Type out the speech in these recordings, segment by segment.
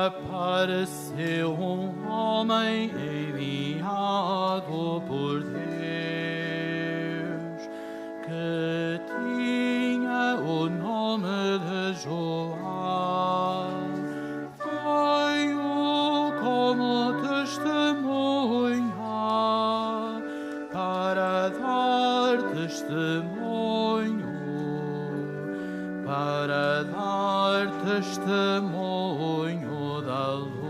Apareceu homem enviado por Deus, que tinha o nome de João. Veio como testemunha para dar testemunho da luz.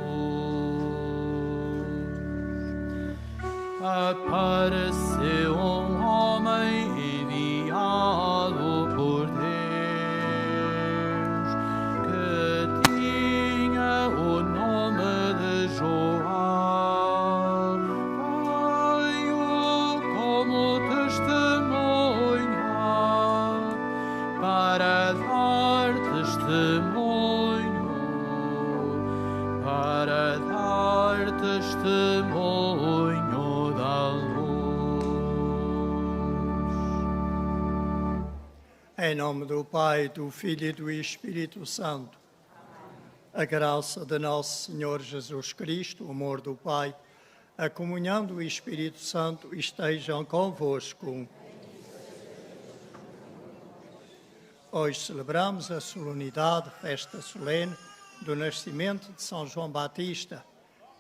Apareceu homem enviado por Deus, que tinha o nome de João. Veio como testemunha para dar testemunho da luz. Em nome do Pai, do Filho e do Espírito Santo, a graça de nosso Senhor Jesus Cristo, o amor do Pai, a comunhão do Espírito Santo estejam convosco. Hoje celebramos a solenidade, festa solene, do nascimento de São João Batista,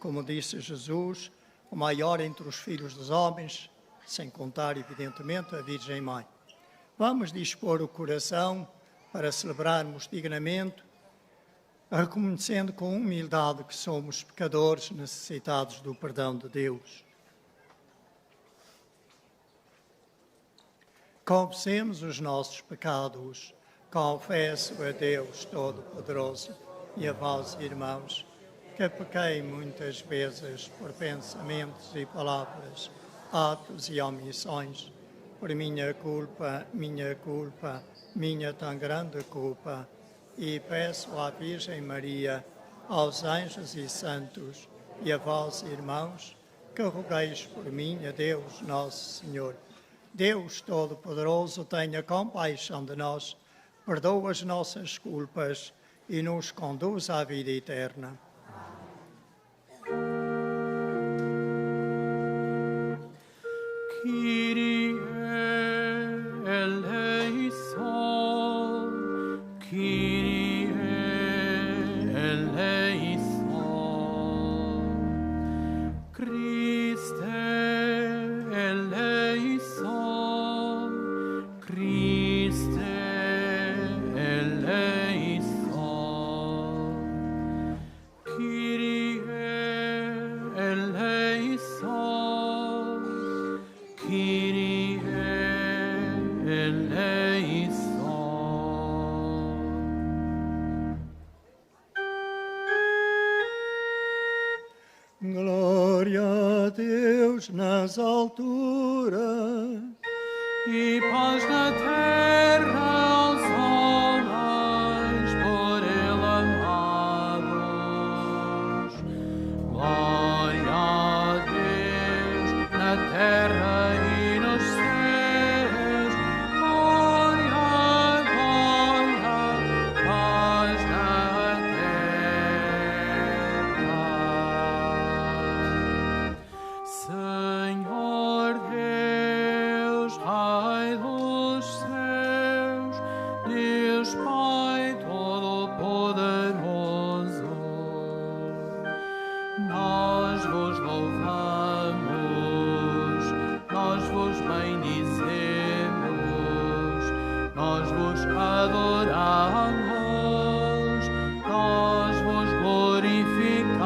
como disse Jesus, o maior entre os filhos dos homens, sem contar, evidentemente, a Virgem Mãe. Vamos dispor o coração para celebrarmos dignamente, reconhecendo com humildade que somos pecadores necessitados do perdão de Deus. Confessemos os nossos pecados. Confesso a Deus Todo-Poderoso e a vós, irmãos, que pequei muitas vezes por pensamentos e palavras, atos e omissões, por minha culpa, minha tão grande culpa, e peço à Virgem Maria, aos anjos e santos, e a vós, irmãos, que rogueis por mim a Deus Nosso Senhor. Deus Todo-Poderoso, tenha compaixão de nós, perdoa as nossas culpas e nos conduz à vida eterna. Kyrie eleison, Kyrie eleison, Christe eleison, Christe eleison, Kyrie eleison, Kyrie eleison. Glória a Deus nas alturas E paz na terra aos homens por Ele amados. Glória a Deus na terra e nos céus. Glória, paz na terra. Senhor Deus, Pai dos céus, Deus Pai Todo-Poderoso, nós vos louvamos, nós vos bendizemos, nós vos adoramos, nós vos glorificamos,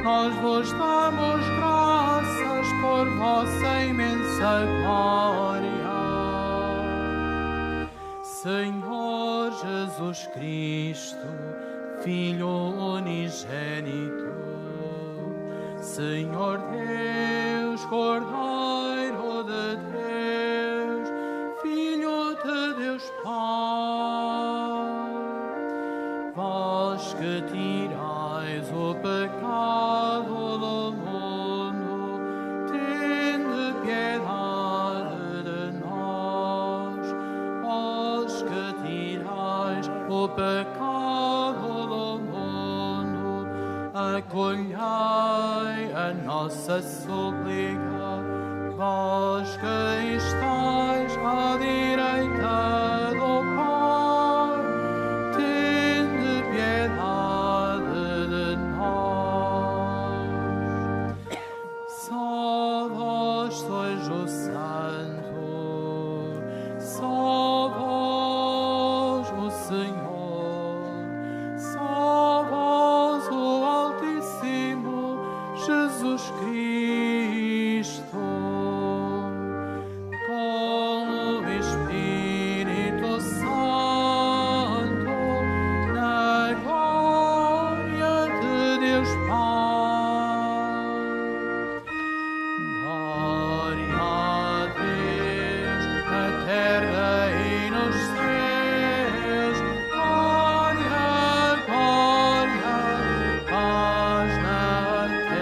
nós vos damos graças por vossa imensa glória. Senhor Jesus Cristo, Filho unigênito, Senhor Deus, Cordeiro de Deus, Filho de Deus Pai, vós que tirais o pecado do mundo, tende piedade de nós. Vós que tirais o pecado do acolhei a nossa súplica, vós que estáis à direita do Pai, tende piedade de nós. Só vós sois o Santo, só vós o Senhor, só vós o Altíssimo Jesus Cristo, com o Espírito Santo, na glória de Deus Pai. Glória a Deus na terra e nos céus, glória, glória, paz na terra.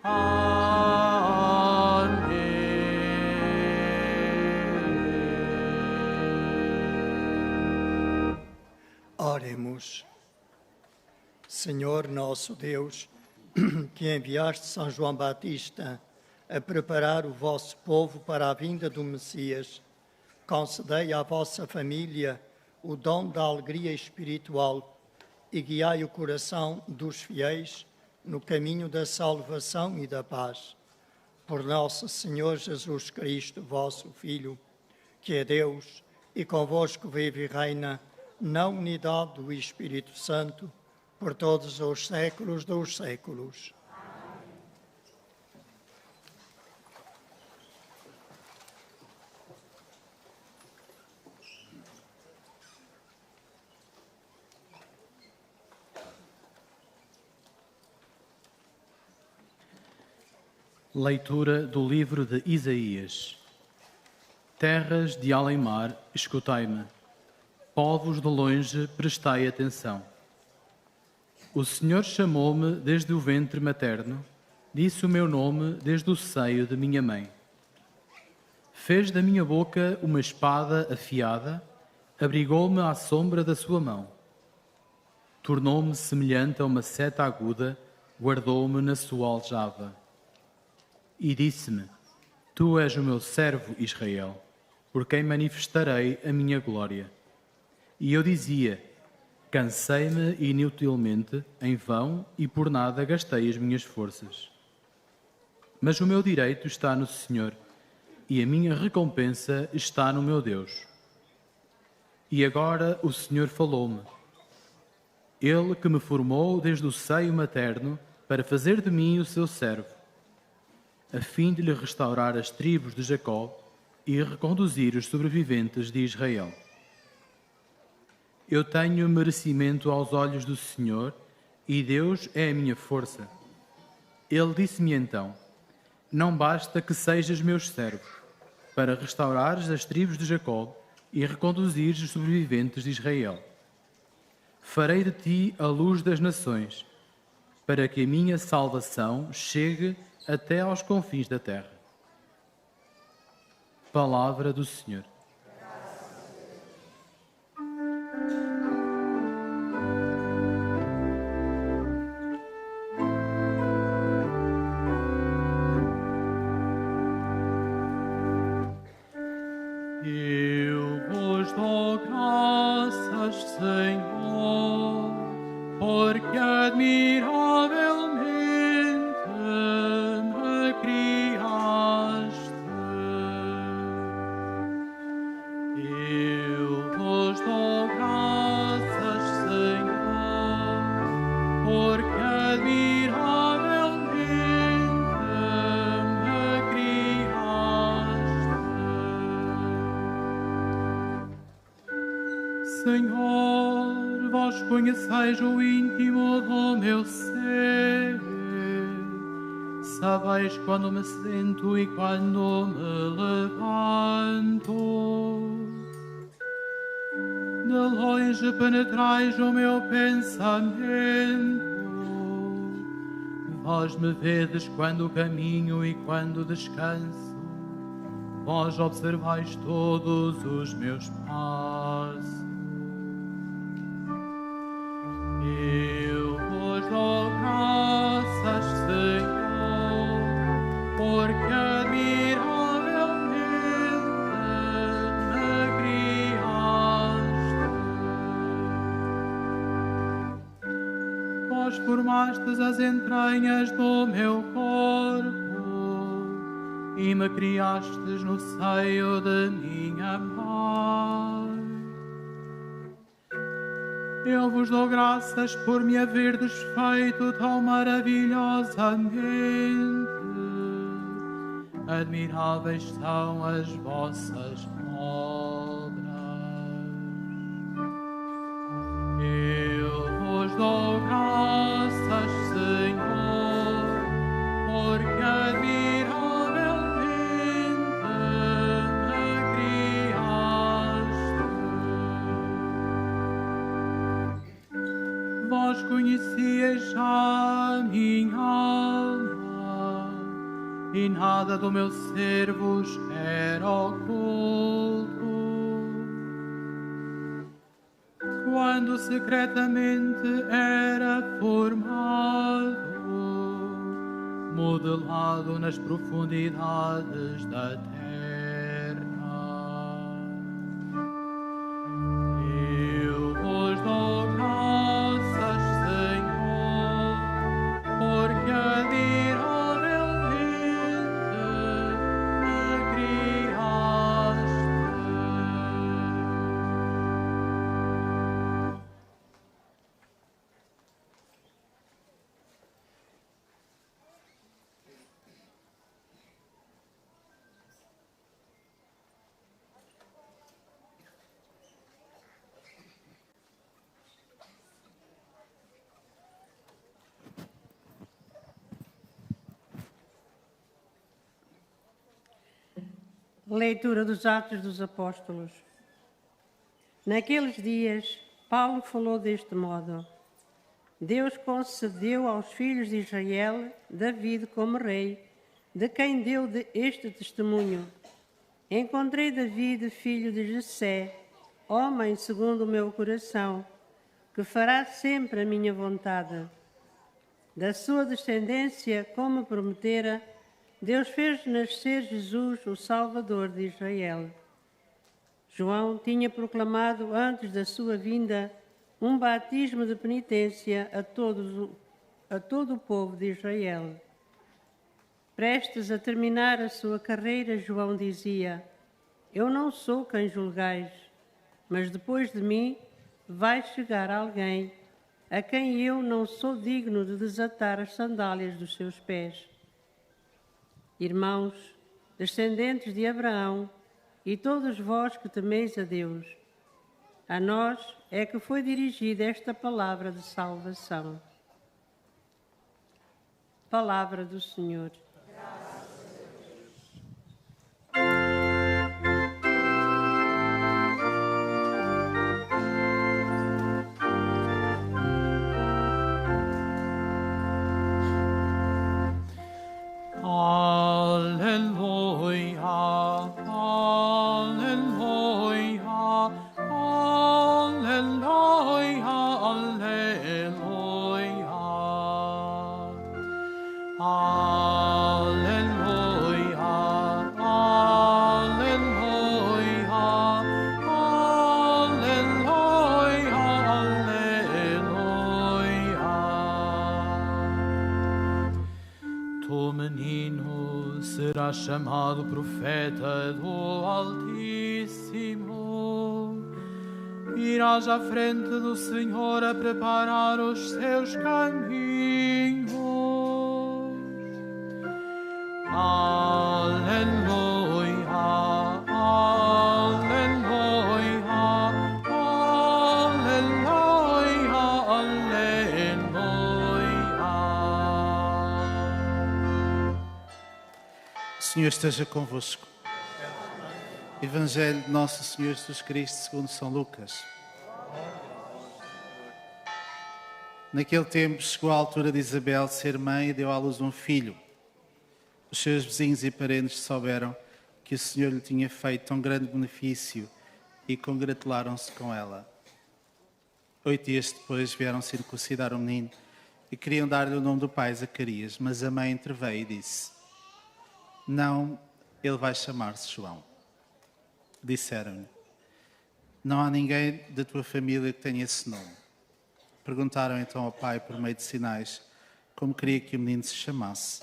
Amém. Amém. Oremos. Senhor nosso Deus, que enviaste São João Batista a preparar o vosso povo para a vinda do Messias, concedei à vossa família o dom da alegria espiritual e guiai o coração dos fiéis no caminho da salvação e da paz. Por nosso Senhor Jesus Cristo, vosso Filho, que é Deus e convosco vive e reina na unidade do Espírito Santo, por todos os séculos dos séculos. Leitura do livro de Isaías. Terras de além-mar, escutai-me. Povos de longe, prestai atenção. O Senhor chamou-me desde o ventre materno, disse o meu nome desde o seio de minha mãe. Fez da minha boca uma espada afiada, abrigou-me à sombra da sua mão. Tornou-me semelhante a uma seta aguda, guardou-me na sua aljava. E disse-me: Tu és o meu servo Israel, por quem manifestarei a minha glória. E eu dizia: Cansei-me inutilmente, em vão, e por nada gastei as minhas forças. Mas o meu direito está no Senhor, e a minha recompensa está no meu Deus. E agora o Senhor falou-me. Ele que me formou desde o seio materno para fazer de mim o seu servo, a fim de lhe restaurar as tribos de Jacó e reconduzir os sobreviventes de Israel. Eu tenho merecimento aos olhos do Senhor, e Deus é a minha força. Ele disse-me então: Não basta que sejas meu servo, para restaurares as tribos de Jacó e reconduzires os sobreviventes de Israel. Farei de ti a luz das nações, para que a minha salvação chegue até aos confins da terra. Palavra do Senhor. Eu vos dou graças, Senhor, porque admiravelmente me criaste. Eu vos dou graças, Senhor, porque admiravelmente me criaste. Senhor, vós conheceis o íntimo do meu ser. Sabeis quando me sento e quando me levanto. De longe penetrais o meu pensamento. Vós me vedes quando caminho e quando descanso. Vós observais todos os meus passos. Eu vos dou graças, Senhor, porque admiravelmente me criaste. Vós formastes as entranhas do meu corpo e me criastes no seio de minha mãe. Eu vos dou graças por me haverdes feito tão maravilhosamente. Admiráveis são as vossas obras. Eu vos dou graças, Senhor, porque admiravelmente me criaste. Vós conhecias já a minha alma, e nada do meu ser vos era oculto. Quando secretamente era formado, modelado nas profundidades da terra, eu vos dou graças, Senhor, porque admiravelmente me criaste. Leitura dos Atos dos Apóstolos. Naqueles dias, Paulo falou deste modo: Deus concedeu aos filhos de Israel David como rei, de quem deu este testemunho: Encontrei David, filho de Jessé, homem segundo o meu coração, que fará sempre a minha vontade. Da sua descendência, como prometera, Deus fez nascer Jesus, o Salvador de Israel. João tinha proclamado antes da sua vinda um batismo de penitência a todo o povo de Israel. Prestes a terminar a sua carreira, João dizia: Eu não sou quem julgais, mas depois de mim vai chegar alguém a quem eu não sou digno de desatar as sandálias dos seus pés. Irmãos, descendentes de Abraão, e todos vós que temeis a Deus, a nós é que foi dirigida esta palavra de salvação. Palavra do Senhor. Aleluia, aleluia, aleluia, aleluia. Aleluia, aleluia, aleluia, aleluia. Tu, menino, serás chamado profeta do Altíssimo. Irás à frente do Senhor a preparar os seus caminhos. Aleluia, aleluia, aleluia, aleluia. O Senhor esteja convosco. Evangelho de Nosso Senhor Jesus Cristo segundo São Lucas. Naquele tempo chegou a altura de Isabel ser mãe e deu à luz um filho. Os seus vizinhos e parentes souberam que o Senhor lhe tinha feito tão grande benefício e congratularam-se com ela. 8 dias depois vieram circuncidar o menino e queriam dar-lhe o nome do pai, Zacarias, mas a mãe interveio e disse: não, ele vai chamar-se João. Disseram-lhe: não há ninguém da tua família que tenha esse nome. Perguntaram então ao pai, por meio de sinais, como queria que o menino se chamasse.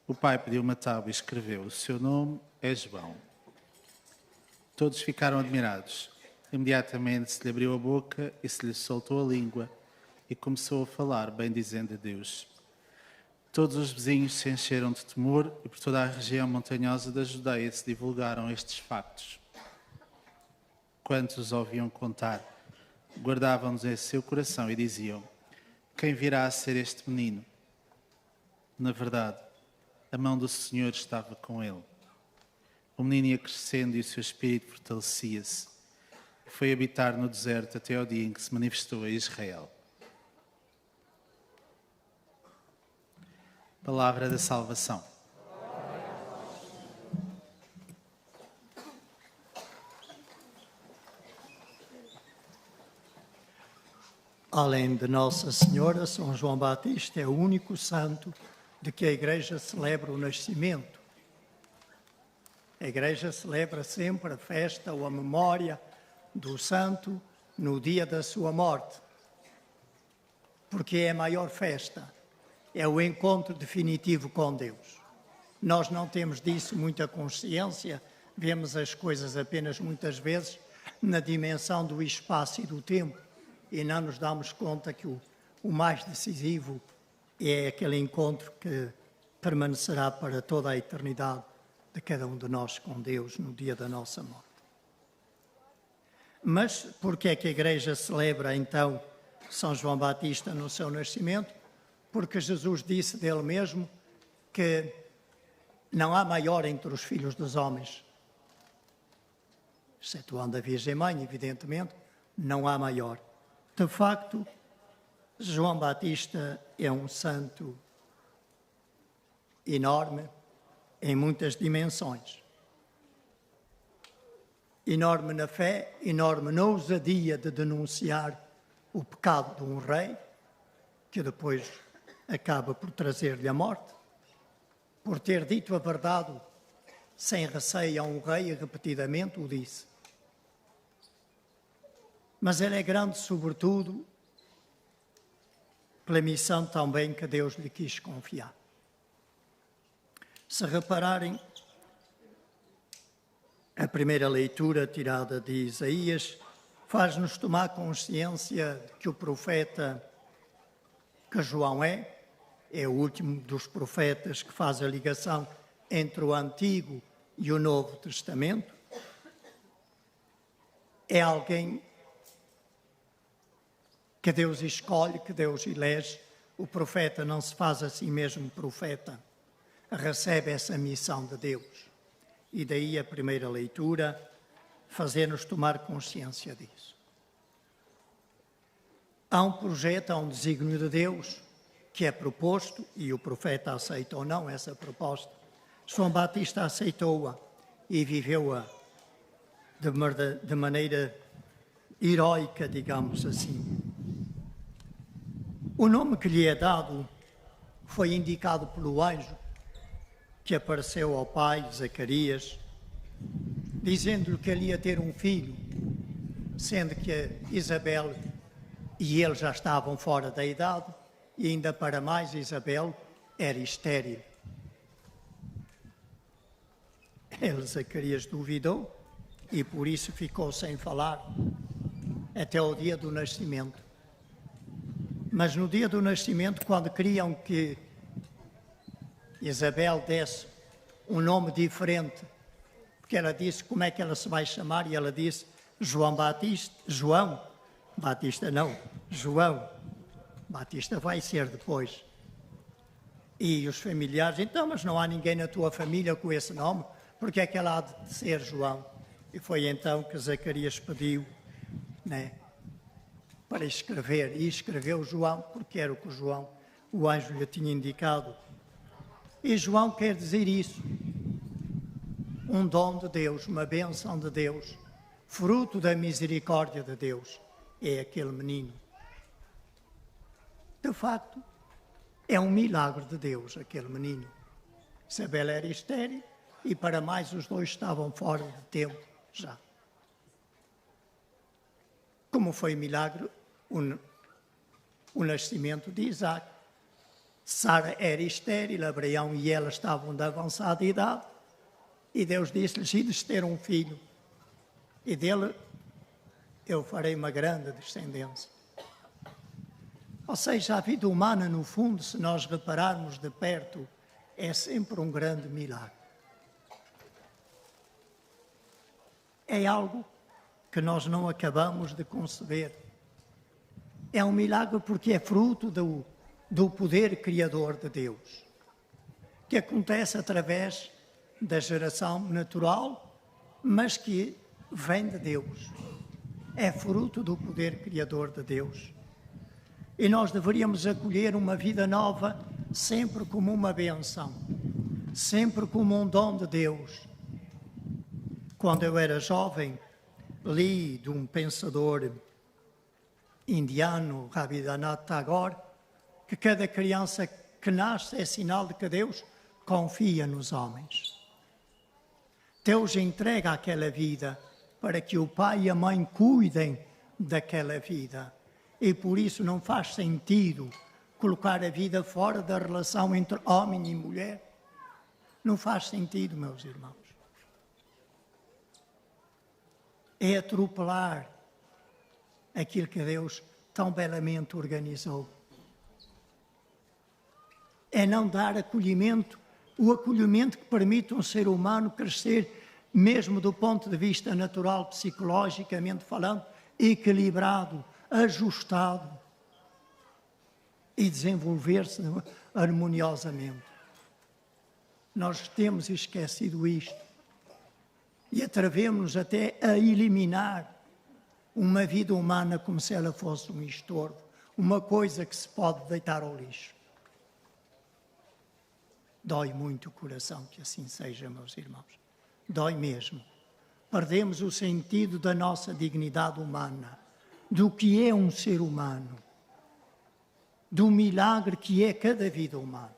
O pai pediu uma tábua e escreveu: o seu nome é João. Todos ficaram admirados. Imediatamente se lhe abriu a boca e se lhe soltou a língua e começou a falar, bendizendo a Deus. Todos os vizinhos se encheram de temor e por toda a região montanhosa da Judeia se divulgaram estes factos. Quantos os ouviam contar, guardavam-nos em seu coração e diziam: quem virá a ser este menino? Na verdade, a mão do Senhor estava com ele. O menino ia crescendo e o seu espírito fortalecia-se. Foi habitar no deserto até ao dia em que se manifestou a Israel. Palavra da salvação. Além de Nossa Senhora, São João Batista é o único santo de que a Igreja celebra o nascimento. A Igreja celebra sempre a festa ou a memória do santo no dia da sua morte, porque é a maior festa, é o encontro definitivo com Deus. Nós não temos disso muita consciência, vemos as coisas apenas muitas vezes na dimensão do espaço e do tempo e não nos damos conta que o mais decisivo é aquele encontro que permanecerá para toda a eternidade de cada um de nós com Deus no dia da nossa morte. Mas por que é que a Igreja celebra então São João Batista no seu nascimento? Porque Jesus disse dele mesmo que não há maior entre os filhos dos homens, excetuando a Virgem Mãe, evidentemente, não há maior. De facto, João Batista é um santo enorme em muitas dimensões. Enorme na fé, enorme na ousadia de denunciar o pecado de um rei, que depois acaba por trazer-lhe a morte, por ter dito a verdade sem receio a um rei e repetidamente o disse. Mas ele é grande, sobretudo, pela missão também que Deus lhe quis confiar. Se repararem, a primeira leitura tirada de Isaías faz-nos tomar consciência de que o profeta que João é o último dos profetas que faz a ligação entre o Antigo e o Novo Testamento. É alguém que Deus escolhe, que Deus elege. O profeta não se faz a si mesmo profeta, recebe essa missão de Deus. E daí a primeira leitura fazer-nos tomar consciência disso. Há um projeto, há um desígnio de Deus que é proposto, e o profeta aceita ou não essa proposta. João Batista aceitou-a e viveu-a de maneira heroica, digamos assim. O nome que lhe é dado foi indicado pelo anjo que apareceu ao pai, Zacarias, dizendo-lhe que ele ia ter um filho, sendo que Isabel e ele já estavam fora da idade, e ainda para mais Isabel era estéril. Ele, Zacarias, duvidou e por isso ficou sem falar até o dia do nascimento. Mas no dia do nascimento, quando queriam que Isabel desse um nome diferente, porque ela disse como é que ela se vai chamar, e ela disse João Batista. João Batista não, João Batista vai ser depois. E os familiares, então, mas não há ninguém na tua família com esse nome, porque é que ela há de ser João? E foi então que Zacarias pediu, para escrever, e escreveu João, porque era o que o anjo lhe tinha indicado. E João quer dizer isso. um dom de Deus, uma bênção de Deus, fruto da misericórdia de Deus, é aquele menino. De facto, é um milagre de Deus, aquele menino. Isabel era estéril e, para mais, os dois estavam fora de tempo já. Como foi milagre o nascimento de Isaac. Sara era estéril, Abraão e ela estavam de avançada idade, e Deus disse-lhes: ides ter um filho, e dele eu farei uma grande descendência. Ou seja, a vida humana, no fundo, se nós repararmos de perto, é sempre um grande milagre. É algo que nós não acabamos de conceber. É um milagre porque é fruto do poder criador de Deus, que acontece através da geração natural, mas que vem de Deus. É fruto do poder criador de Deus. E nós deveríamos acolher uma vida nova sempre como uma bênção, sempre como um dom de Deus. Quando eu era jovem, li de um pensador indiano, Rabindranath Tagore, que cada criança que nasce é sinal de que Deus confia nos homens. Deus entrega aquela vida para que o pai e a mãe cuidem daquela vida. E por isso não faz sentido colocar a vida fora da relação entre homem e mulher. Não faz sentido, meus irmãos. É atropelar aquilo que Deus tão belamente organizou. É não dar acolhimento, o acolhimento que permite um ser humano crescer, mesmo do ponto de vista natural, psicologicamente falando, equilibrado, ajustado e desenvolver-se harmoniosamente. Nós temos esquecido isto e atrevemos-nos até a eliminar uma vida humana como se ela fosse um estorvo, uma coisa que se pode deitar ao lixo. Dói muito o coração que assim seja, meus irmãos. Dói mesmo. Perdemos o sentido da nossa dignidade humana, do que é um ser humano, do milagre que é cada vida humana.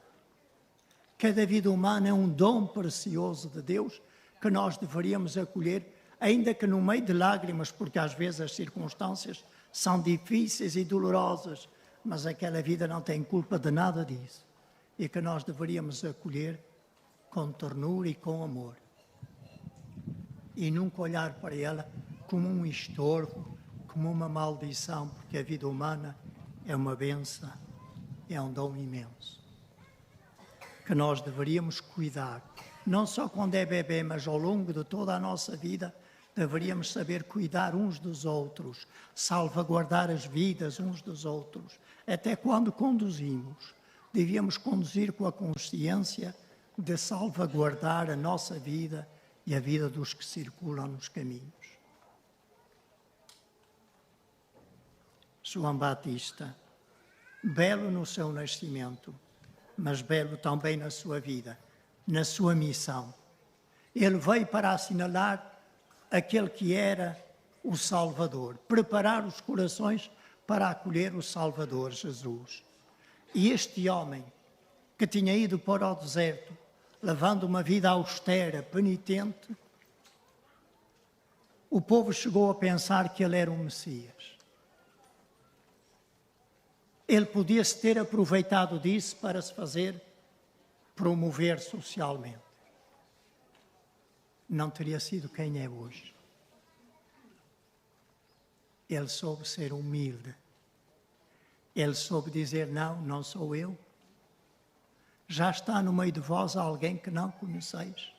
Cada vida humana é um dom precioso de Deus que nós deveríamos acolher, ainda que no meio de lágrimas, porque às vezes as circunstâncias são difíceis e dolorosas, mas aquela vida não tem culpa de nada disso. E que nós deveríamos acolher com ternura e com amor. E nunca olhar para ela como um estorvo, como uma maldição, porque a vida humana é uma bênção, é um dom imenso. Que nós deveríamos cuidar, não só quando é bebê, mas ao longo de toda a nossa vida, deveríamos saber cuidar uns dos outros, salvaguardar as vidas uns dos outros. Até quando conduzimos, devíamos conduzir com a consciência de salvaguardar a nossa vida e a vida dos que circulam nos caminhos. João Batista, belo no seu nascimento, mas belo também na sua vida, na sua missão. Ele veio para assinalar aquele que era o Salvador, preparar os corações para acolher o Salvador, Jesus. E este homem, que tinha ido para o deserto, levando uma vida austera, penitente, o povo chegou a pensar que ele era um Messias. Ele podia-se ter aproveitado disso para se fazer promover socialmente. Não teria sido quem é hoje. Ele soube ser humilde. Ele soube dizer: não, não sou eu. Já está no meio de vós alguém que não conheceis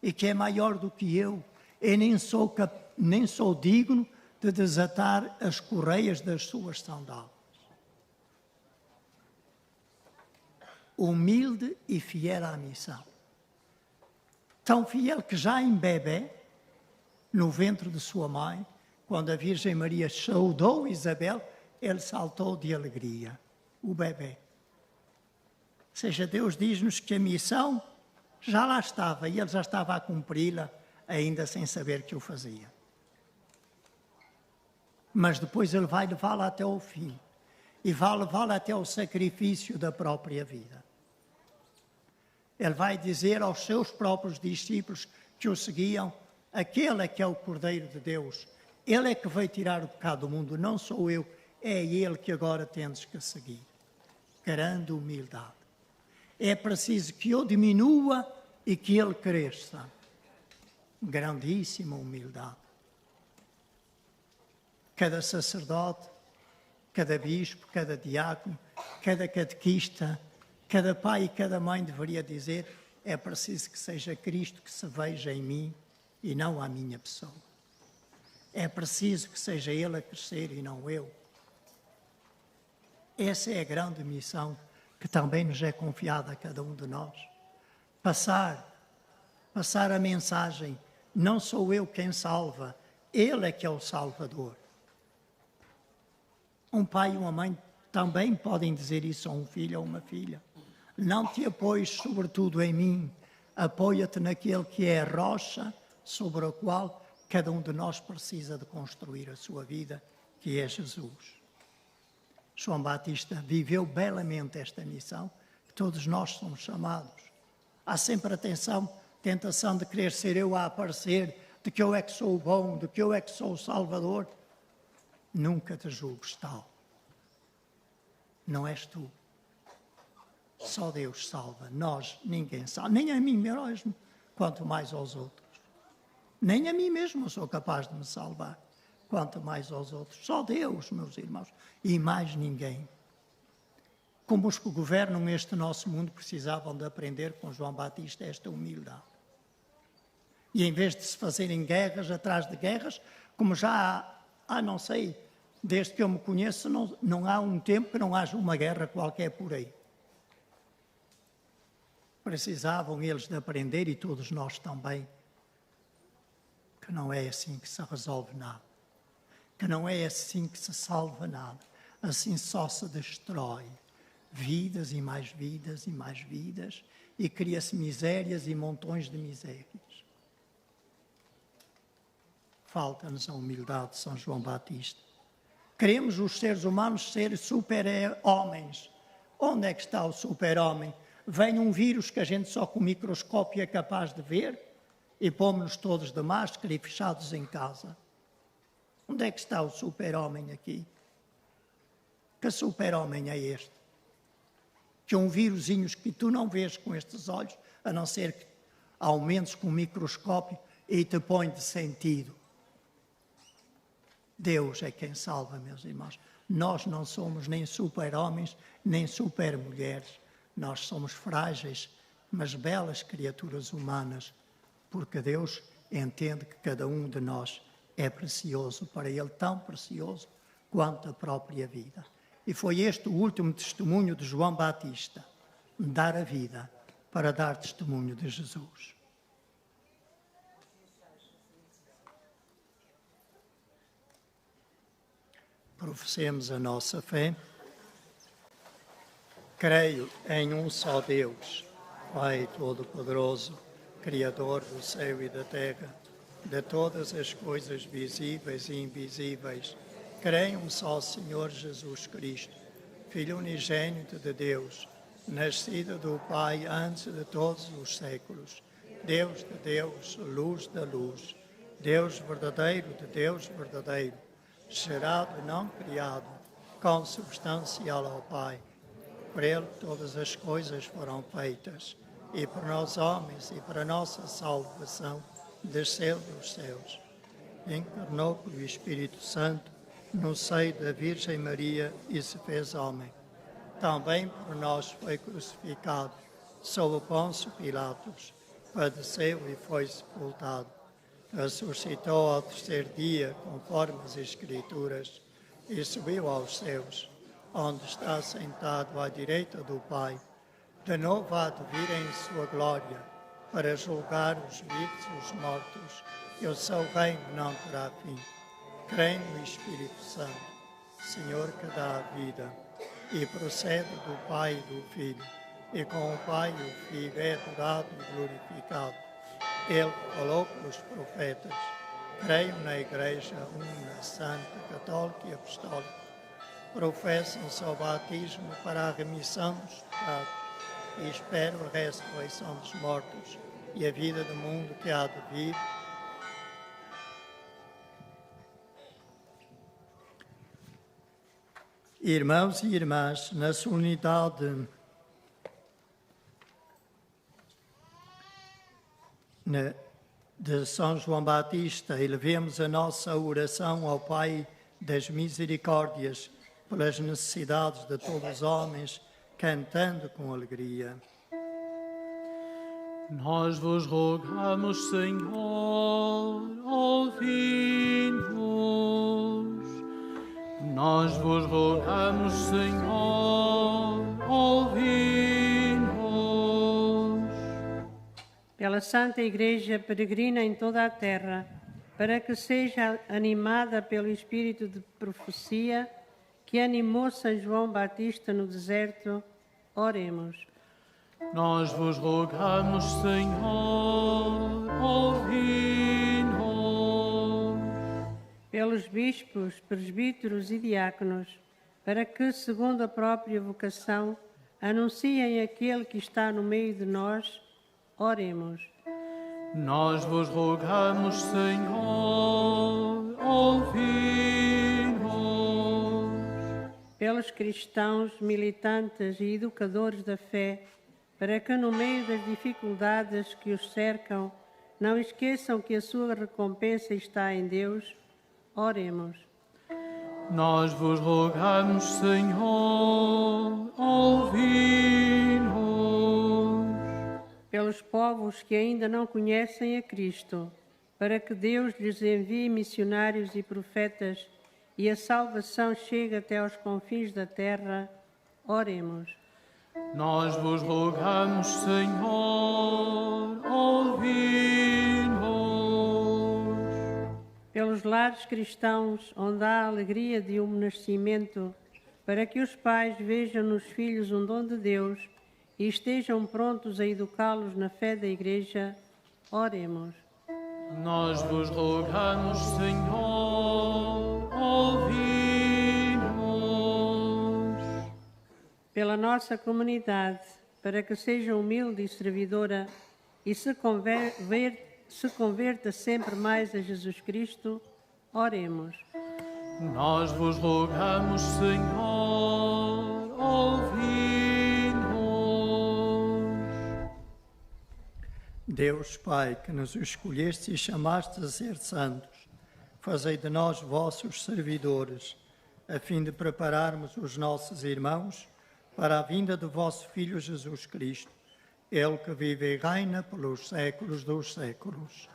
e que é maior do que eu. Eu nem sou digno de desatar as correias das suas sandálias. Humilde e fiel à missão. Tão fiel que já em bebê, no ventre de sua mãe, quando a Virgem Maria saudou Isabel, ele saltou de alegria, o bebê. Ou seja, Deus diz-nos que a missão Já lá estava e ele já estava a cumpri-la, ainda sem saber que o fazia. Mas depois ele vai levá-la até ao fim e vai levá-la até ao sacrifício da própria vida. Ele vai dizer aos seus próprios discípulos que o seguiam: aquele é que é o Cordeiro de Deus, ele é que vai tirar o pecado do mundo, não sou eu, é ele que agora tendes que seguir. Grande humildade. É preciso que eu diminua e que ele cresça. Grandíssima humildade. Cada sacerdote, cada bispo, cada diácono, cada catequista, cada pai e cada mãe deveria dizer: é preciso que seja Cristo que se veja em mim e não a minha pessoa. É preciso que seja Ele a crescer e não eu. Essa é a grande missão que também nos é confiada a cada um de nós. Passar a mensagem: não sou eu quem salva, Ele é que é o Salvador. Um pai e uma mãe também podem dizer isso a um filho ou uma filha. Não te apoies sobretudo em mim, apoia-te naquele que é a rocha sobre a qual cada um de nós precisa de construir a sua vida, que é Jesus. João Batista viveu belamente esta missão, que todos nós somos chamados. Há sempre a tentação de querer ser eu a aparecer, de que eu é que sou o bom, de que eu é que sou o Salvador. Nunca te julgues tal. Não és tu. Só Deus salva. Nós, ninguém salva. Nem a mim mesmo, quanto mais aos outros. Nem a mim mesmo sou capaz de me salvar, quanto mais aos outros. Só Deus, meus irmãos, e mais ninguém. Como os que governam este nosso mundo precisavam de aprender com João Batista esta humildade. E em vez de se fazerem guerras atrás de guerras, como já há não sei, desde que eu me conheço, não há um tempo que não haja uma guerra qualquer por aí. Precisavam eles de aprender, e todos nós também, que não é assim que se resolve nada. Que não é assim que se salva nada. Assim só se destrói vidas e mais vidas e mais vidas, e cria-se misérias e montões de misérias. Falta-nos a humildade de São João Batista. Queremos os seres humanos ser super-homens. Onde é que está o super-homem? Vem um vírus que a gente só com o microscópio é capaz de ver e pomos-nos todos de máscara e fechados em casa. Onde é que está o super-homem aqui? Que super-homem é este? Que um vírusinho que tu não vês com estes olhos, a não ser que aumentes com o microscópio e te põe de sentido. Deus é quem salva, meus irmãos. Nós não somos nem super-homens, nem super-mulheres. Nós somos frágeis, mas belas criaturas humanas, porque Deus entende que cada um de nós é precioso, para Ele tão precioso quanto a própria vida. E foi este o último testemunho de João Batista, dar a vida para dar testemunho de Jesus. Professemos a nossa fé. Creio em um só Deus, Pai Todo-Poderoso, Criador do céu e da terra, de todas as coisas visíveis e invisíveis. Creio em um só Senhor Jesus Cristo, Filho unigênito de Deus, nascido do Pai antes de todos os séculos, Deus de Deus, luz da luz, Deus verdadeiro de Deus verdadeiro, gerado e não criado, consubstancial ao Pai. Por Ele todas as coisas foram feitas, e por nós homens e para a nossa salvação desceu dos céus. Encarnou pelo Espírito Santo no seio da Virgem Maria e se fez homem. Também por nós foi crucificado, sob o Pôncio Pilatos, padeceu e foi sepultado. Ressuscitou ao terceiro dia, conforme as Escrituras, e subiu aos céus, onde está sentado à direita do Pai. De novo há de vir em sua glória, para julgar os vivos e os mortos, e o seu reino não terá fim. Creio no Espírito Santo, Senhor que dá a vida, e procede do Pai e do Filho, e com o Pai o Filho é adorado e glorificado. Ele falou pelos profetas. Creio na Igreja Una, Santa, Católica e Apostólica. Professam-se ao batismo para a remissão dos pecados e espero a ressurreição dos mortos e a vida do mundo que há de vir. Irmãos e irmãs, na solenidade de São João Batista, elevemos a nossa oração ao Pai das Misericórdias pelas necessidades de todos os homens, cantando com alegria. Nós vos rogamos, Senhor, ouvi-nos. Nós vos rogamos, Senhor, ouvi-nos. Pela Santa Igreja peregrina em toda a terra, para que seja animada pelo espírito de profecia que animou São João Batista no deserto, oremos. Nós vos rogamos, Senhor, ouvi-nos. Pelos bispos, presbíteros e diáconos, para que, segundo a própria vocação, anunciem aquele que está no meio de nós, oremos. Nós vos rogamos, Senhor, ouvi-nos. Pelos cristãos, militantes e educadores da fé, para que no meio das dificuldades que os cercam, não esqueçam que a sua recompensa está em Deus, oremos. Nós vos rogamos, Senhor, ouvi-nos. Pelos povos que ainda não conhecem a Cristo, para que Deus lhes envie missionários e profetas e a salvação chegue até aos confins da terra, oremos. Nós vos rogamos, Senhor, ouvi-nos. Pelos lares cristãos, onde há a alegria de um nascimento, para que os pais vejam nos filhos um dom de Deus e estejam prontos a educá-los na fé da Igreja, oremos. Nós vos rogamos, Senhor, ouvi-nos. Pela nossa comunidade, para que seja humilde e servidora e se converta sempre mais a Jesus Cristo, oremos. Nós vos rogamos, Senhor, ouvi-nos. Deus Pai, que nos escolheste e chamaste a ser santos, fazei de nós vossos servidores, a fim de prepararmos os nossos irmãos para a vinda do vosso Filho Jesus Cristo, Ele que vive e reina pelos séculos dos séculos.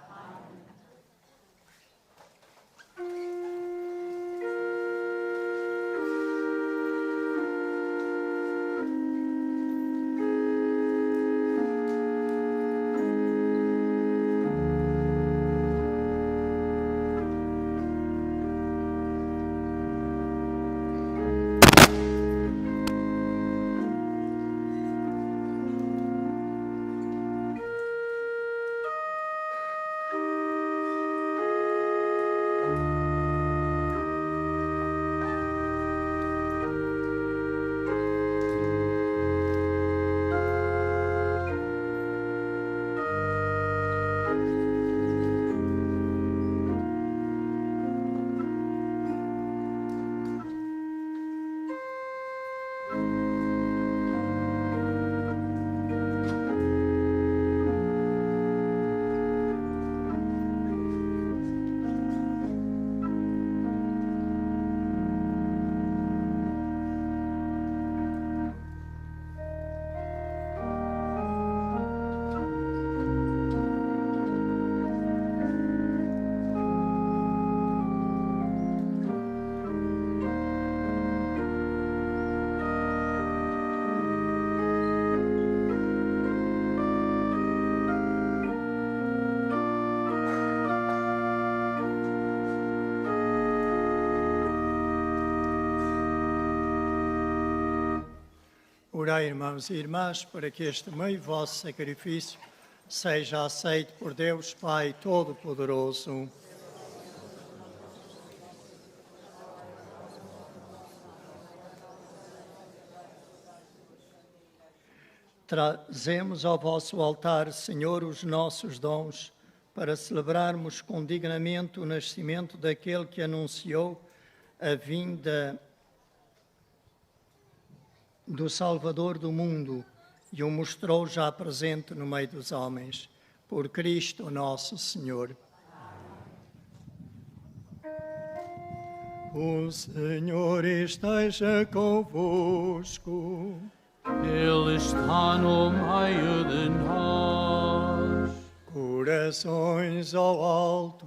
Orai, irmãos e irmãs, para que este meio vosso sacrifício seja aceito por Deus Pai Todo-Poderoso. Trazemos ao vosso altar, Senhor, os nossos dons, para celebrarmos com dignamente o nascimento daquele que anunciou a vinda do Salvador do mundo e o mostrou já presente no meio dos homens. Por Cristo nosso Senhor. O Senhor esteja convosco. Ele está no meio de nós. Corações ao alto.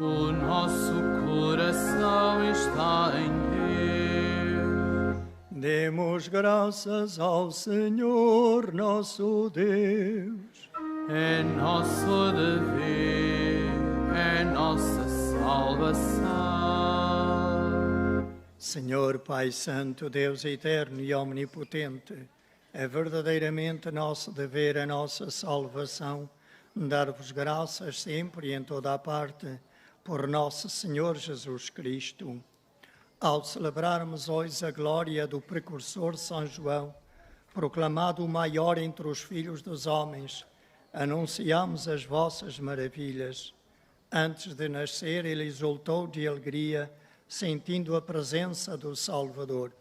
O nosso coração está em Deus. Demos graças ao Senhor nosso Deus. É nosso dever, é nossa salvação. Senhor Pai Santo, Deus eterno e omnipotente, é verdadeiramente nosso dever, a nossa salvação, dar-vos graças sempre e em toda a parte por nosso Senhor Jesus Cristo. Ao celebrarmos hoje a glória do precursor São João, proclamado o maior entre os filhos dos homens, anunciamos as vossas maravilhas. Antes de nascer, ele exultou de alegria, sentindo a presença do Salvador.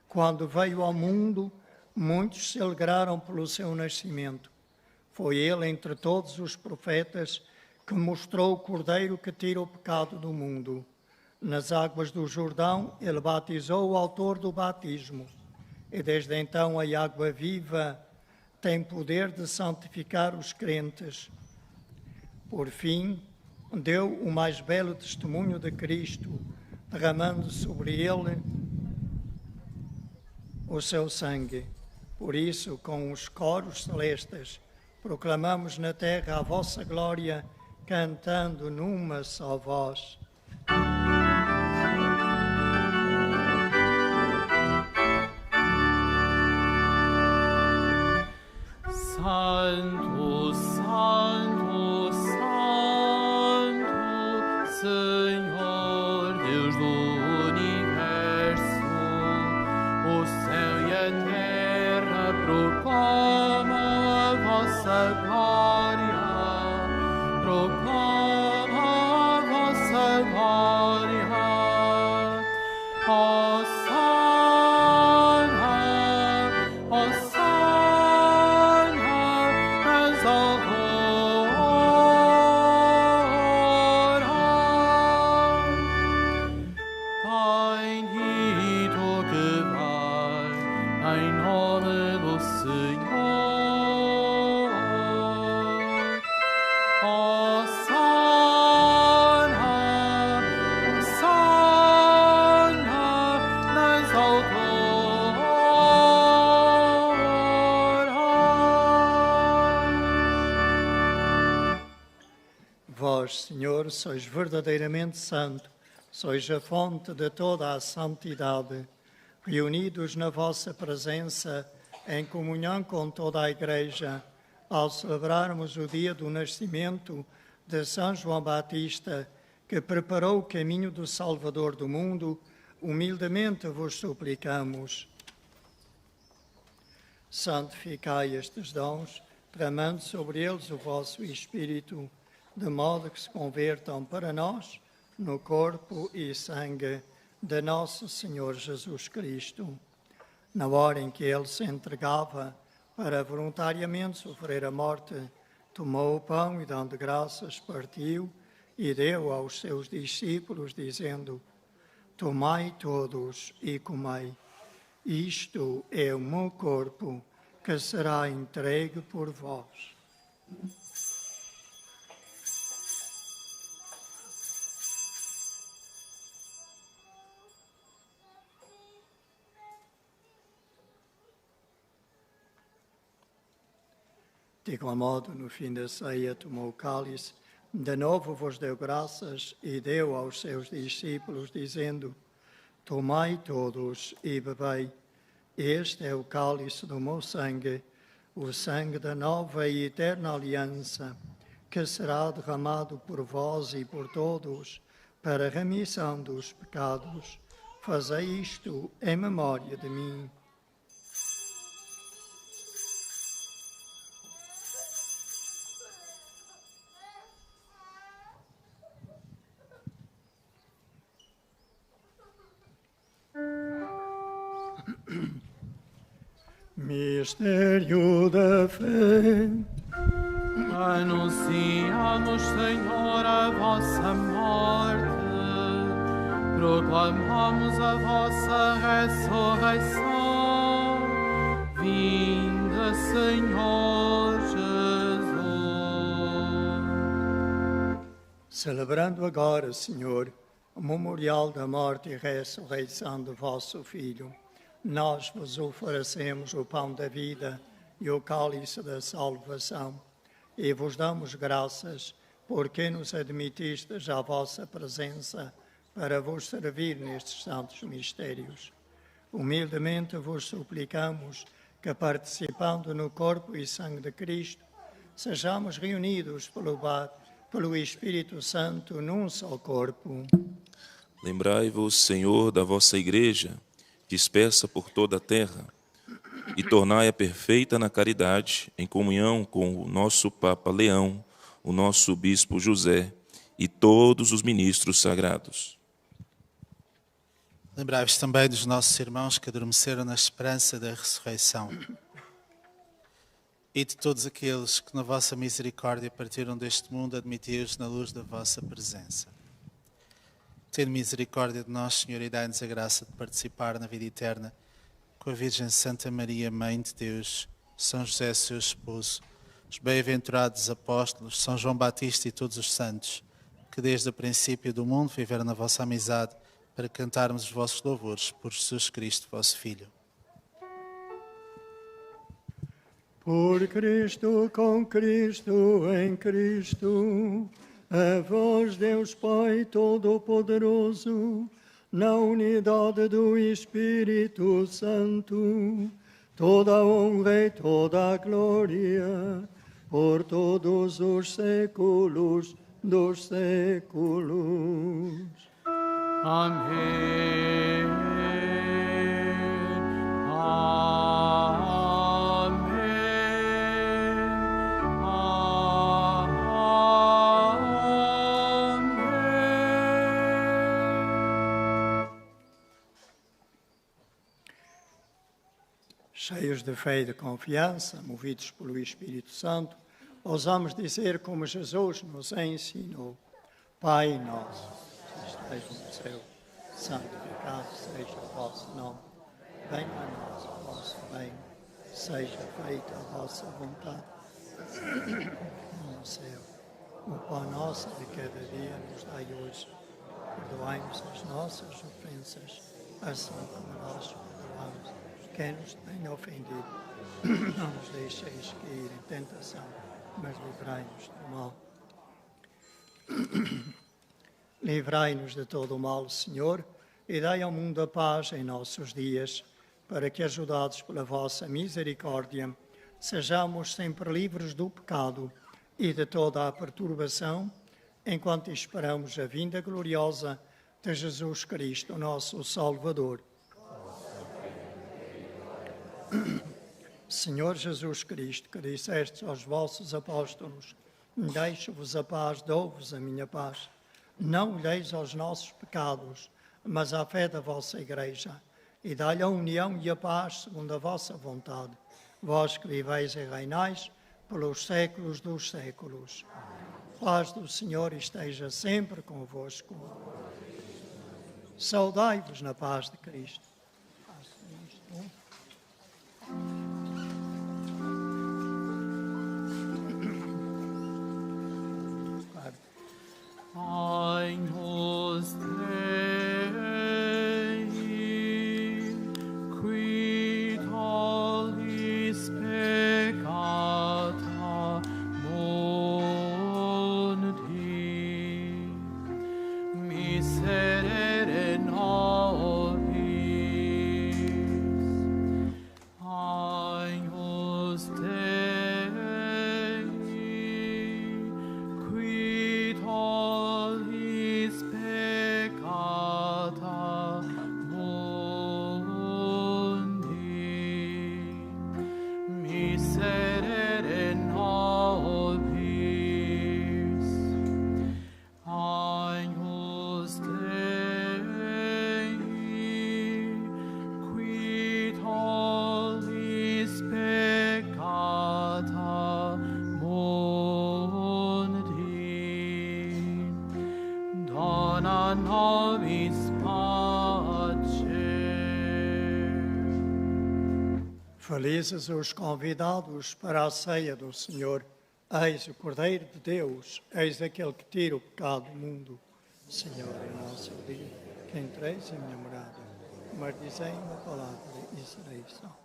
Quando veio ao mundo, muitos se alegraram pelo seu nascimento. Foi ele, entre todos os profetas, que mostrou o Cordeiro que tira o pecado do mundo. Nas águas do Jordão, ele batizou o autor do batismo. E desde então a água viva tem poder de santificar os crentes. Por fim, deu o mais belo testemunho de Cristo, derramando sobre ele o seu sangue. Por isso, com os coros celestes, proclamamos na terra a vossa glória, cantando numa só voz. Santo, Santo, Santo, Senhor Deus do universo, o céu e a terra proclamam a vossa glória, proclamam a vossa glória. Em nome do Senhor, Hosana, Hosana nas alturas. Vós, Senhor, sois verdadeiramente santo, sois a fonte de toda a santidade. Reunidos na vossa presença, em comunhão com toda a Igreja, ao celebrarmos o dia do nascimento de São João Batista, que preparou o caminho do Salvador do mundo, humildemente vos suplicamos. Santificai estes dons, derramando sobre eles o vosso Espírito, de modo que se convertam para nós no corpo e sangue de nosso Senhor Jesus Cristo. Na hora em que ele se entregava para voluntariamente sofrer a morte, tomou o pão e, dando graças, partiu e deu aos seus discípulos, dizendo: Tomai todos e comei. Isto é o meu corpo, que será entregue por vós. De igual modo, no fim da ceia, tomou o cálice, de novo vos deu graças e deu aos seus discípulos, dizendo: Tomai todos e bebei. Este é o cálice do meu sangue, o sangue da nova e eterna aliança, que será derramado por vós e por todos para a remissão dos pecados. Fazei isto em memória de mim. Mistério da fé. Anunciamos, Senhor, a vossa morte, proclamamos a vossa ressurreição. Vinda, Senhor Jesus. Celebrando agora, Senhor, o memorial da morte e ressurreição de vosso Filho, nós vos oferecemos o pão da vida e o cálice da salvação, e vos damos graças porque nos admitistes à vossa presença para vos servir nestes santos mistérios. Humildemente vos suplicamos que, participando no corpo e sangue de Cristo, sejamos reunidos pelo Espírito Santo num só corpo. Lembrai-vos, Senhor, da vossa Igreja, dispersa por toda a terra, e tornai-a perfeita na caridade, em comunhão com o nosso Papa Leão, o nosso Bispo José e todos os ministros sagrados. Lembrai-vos também dos nossos irmãos que adormeceram na esperança da ressurreição e de todos aqueles que na vossa misericórdia partiram deste mundo, admiti-os na luz da vossa presença. Tende misericórdia de nós, Senhor, e dai-nos a graça de participar na vida eterna com a Virgem Santa Maria, Mãe de Deus, São José, seu esposo, os bem-aventurados apóstolos, São João Batista e todos os santos, que desde o princípio do mundo viveram na vossa amizade, para cantarmos os vossos louvores por Jesus Cristo, vosso Filho. Por Cristo, com Cristo, em Cristo, a vós, Deus Pai Todo-Poderoso, na unidade do Espírito Santo, toda a honra e toda a glória, por todos os séculos dos séculos. Amém. Cheios de fé e de confiança, movidos pelo Espírito Santo, ousamos dizer como Jesus nos ensinou: Pai nosso, que estás no céu, santificado seja o vosso nome. Venha a nós o vosso reino, seja feita a vossa vontade, no céu. O pão nosso de cada dia nos dai hoje. Perdoai-nos as nossas ofensas, assim como nós perdoamos quem nos tem ofendido. Não nos deixeis cair em tentação, mas livrai-nos do mal. Livrai-nos de todo o mal, Senhor, e dai ao mundo a paz em nossos dias, para que, ajudados pela vossa misericórdia, sejamos sempre livres do pecado e de toda a perturbação, enquanto esperamos a vinda gloriosa de Jesus Cristo, nosso Salvador. Senhor Jesus Cristo, que dissestes aos vossos apóstolos: deixo-vos a paz, dou-vos a minha paz. Não olheis aos nossos pecados, mas à fé da vossa Igreja, e dai-lhe a união e a paz segundo a vossa vontade. Vós que viveis e reinais pelos séculos dos séculos. A paz do Senhor esteja sempre convosco. Saudai-vos na paz de Cristo. Agnus Dei, qui tollis peccata mundi, miserere nobis. Felizes os convidados para a ceia do Senhor. Eis o Cordeiro de Deus, eis aquele que tira o pecado do mundo. Senhor, em nosso dia, que entreis em minha morada, mas dizei uma palavra e serei salvo.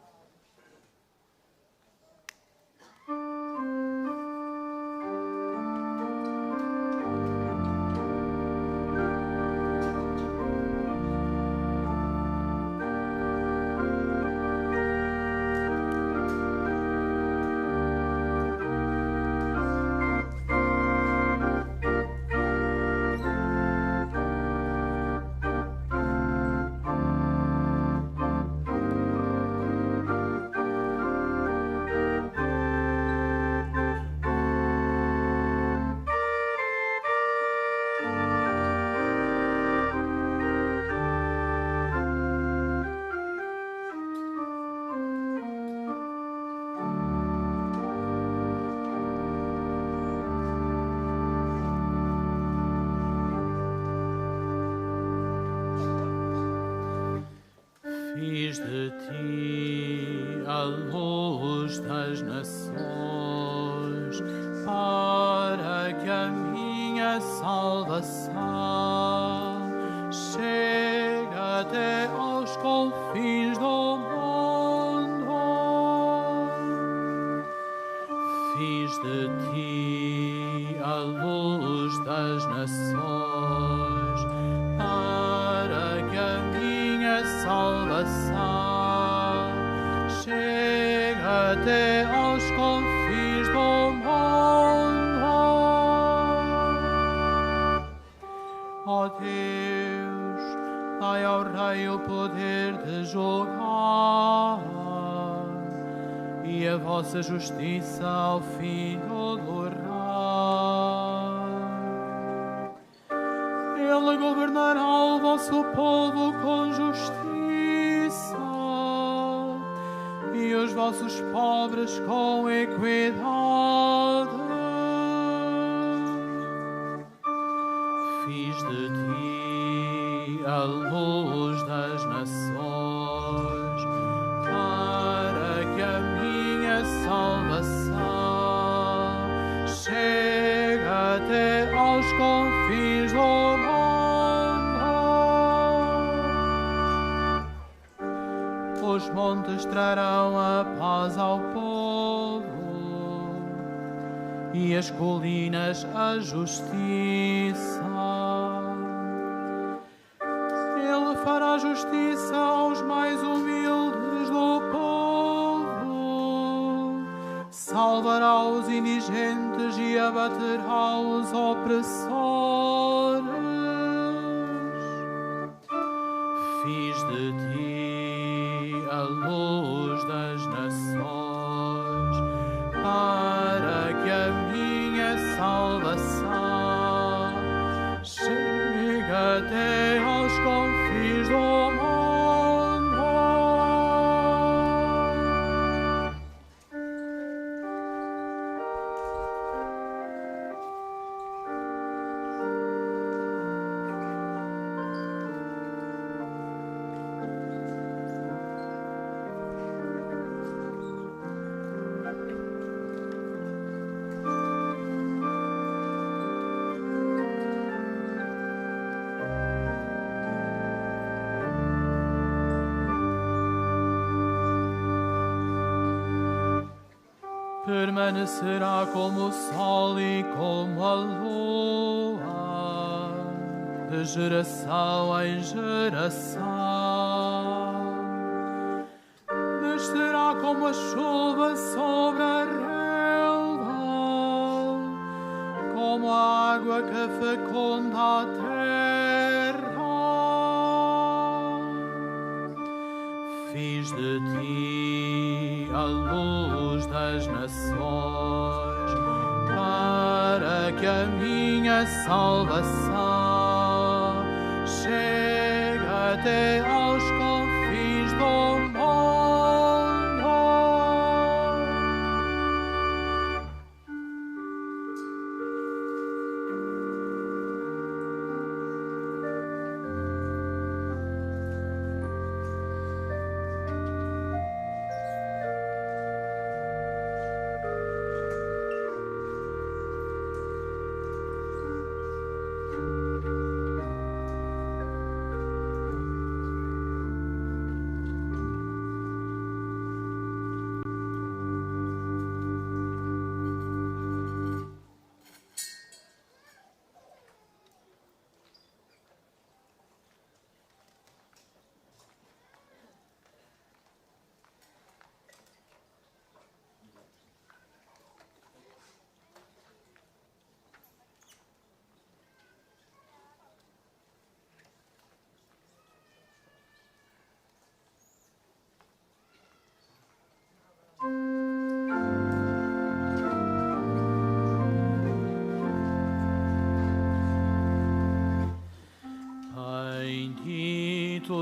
Fiz de ti a luz das nações, para que a minha salvação chegue até aos confins do mundo. Fiz de ti a luz das nações, para que a minha salvação chega até aos confins do mundo. Ó Deus, dai ao Rei o poder de julgar e a vossa justiça ao Filho do Rei. Ele governará o vosso povo com justiça e os vossos pobres com equidade. Fiz de ti a luz das nações, para que a minha salvação chegue até aos confins do mundo. Os montes trarão a paz ao povo e as colinas a justiça. Ele fará justiça aos mais humildes do povo, salvará os indigentes e abaterá os opressores. Fiz de ti a luz das nações, para que a minha salvação chegue até aos confins do mundo. Permanecerá como o sol e como a lua, de geração em geração. Descerá como a chuva sobre a relva, como a água que fecunda a terra. Fiz de ti a luz das nações, para que a minha salvação chegue até aos confins do mundo.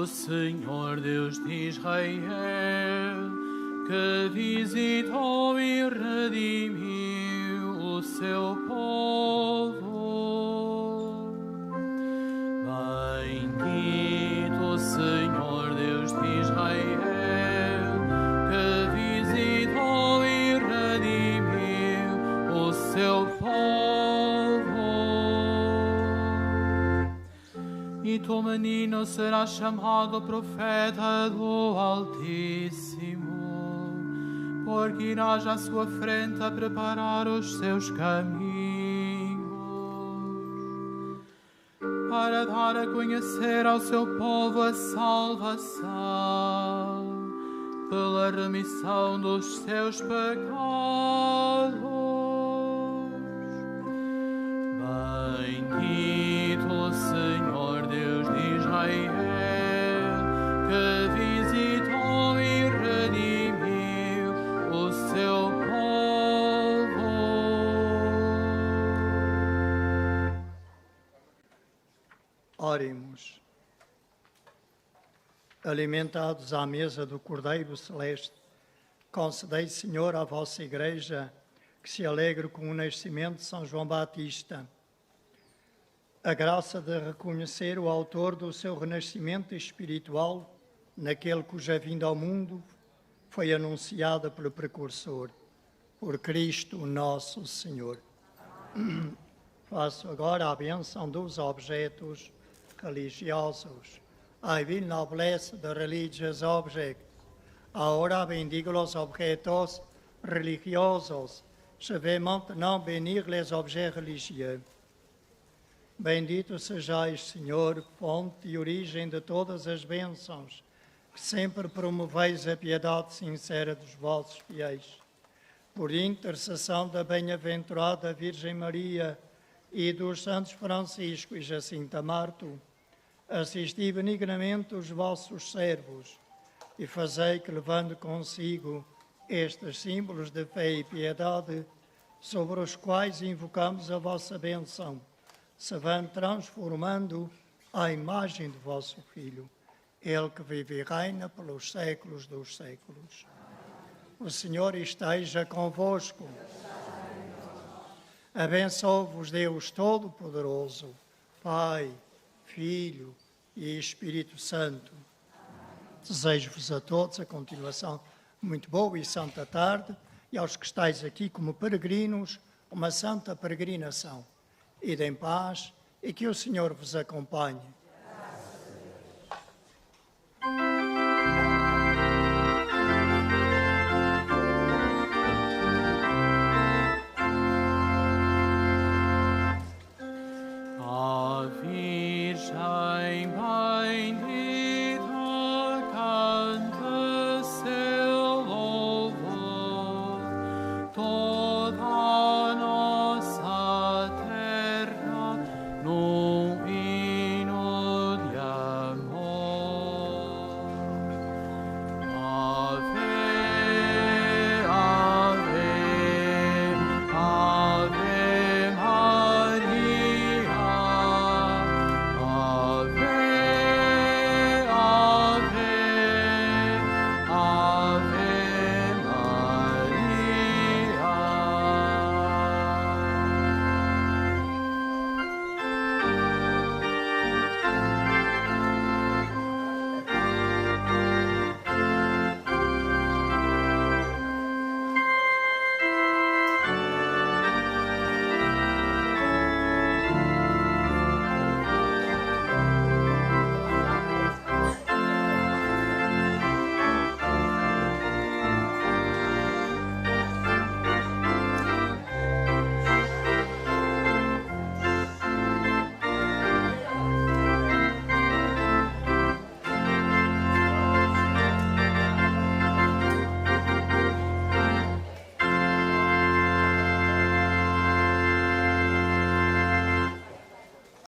o Senhor Deus de Israel, que visitou e redimiu o seu povo. Bendito o Senhor Deus de Israel, que visitou e redimiu o seu povo. E tu, menino, serás chamado profeta do Altíssimo, porque irás à sua frente a preparar os seus caminhos, para dar a conhecer ao seu povo a salvação, pela remissão dos seus pecados. Bendito o Senhor Deus de Israel, que visitou e redimiu o seu povo. Oremos. Alimentados à mesa do Cordeiro Celeste, concedei, Senhor, à vossa Igreja que se alegre com o nascimento de São João Batista, a graça de reconhecer o autor do seu renascimento espiritual naquele cuja vinda ao mundo foi anunciada pelo precursor, por Cristo nosso Senhor. Faço agora a bênção dos objetos religiosos. I will now bless the religious objects. Ahora bendigo los objetos religiosos. Je vais maintenant bénir les objets religieux. Bendito sejais, Senhor, fonte e origem de todas as bênçãos, que sempre promoveis a piedade sincera dos vossos fiéis. Por intercessão da bem-aventurada Virgem Maria e dos santos Francisco e Jacinta Marto, assisti benignamente os vossos servos e fazei que, levando consigo estes símbolos de fé e piedade, sobre os quais invocamos a vossa bênção, se vão transformando à imagem do vosso Filho, Ele que vive e reina pelos séculos dos séculos. O Senhor esteja convosco. Abençoe-vos Deus Todo-Poderoso, Pai, Filho e Espírito Santo. Desejo-vos a todos a continuação muito boa e santa tarde, e aos que estáis aqui como peregrinos, uma santa peregrinação. Ide em paz e que o Senhor vos acompanhe. A Virgem bendita canta seu louvor.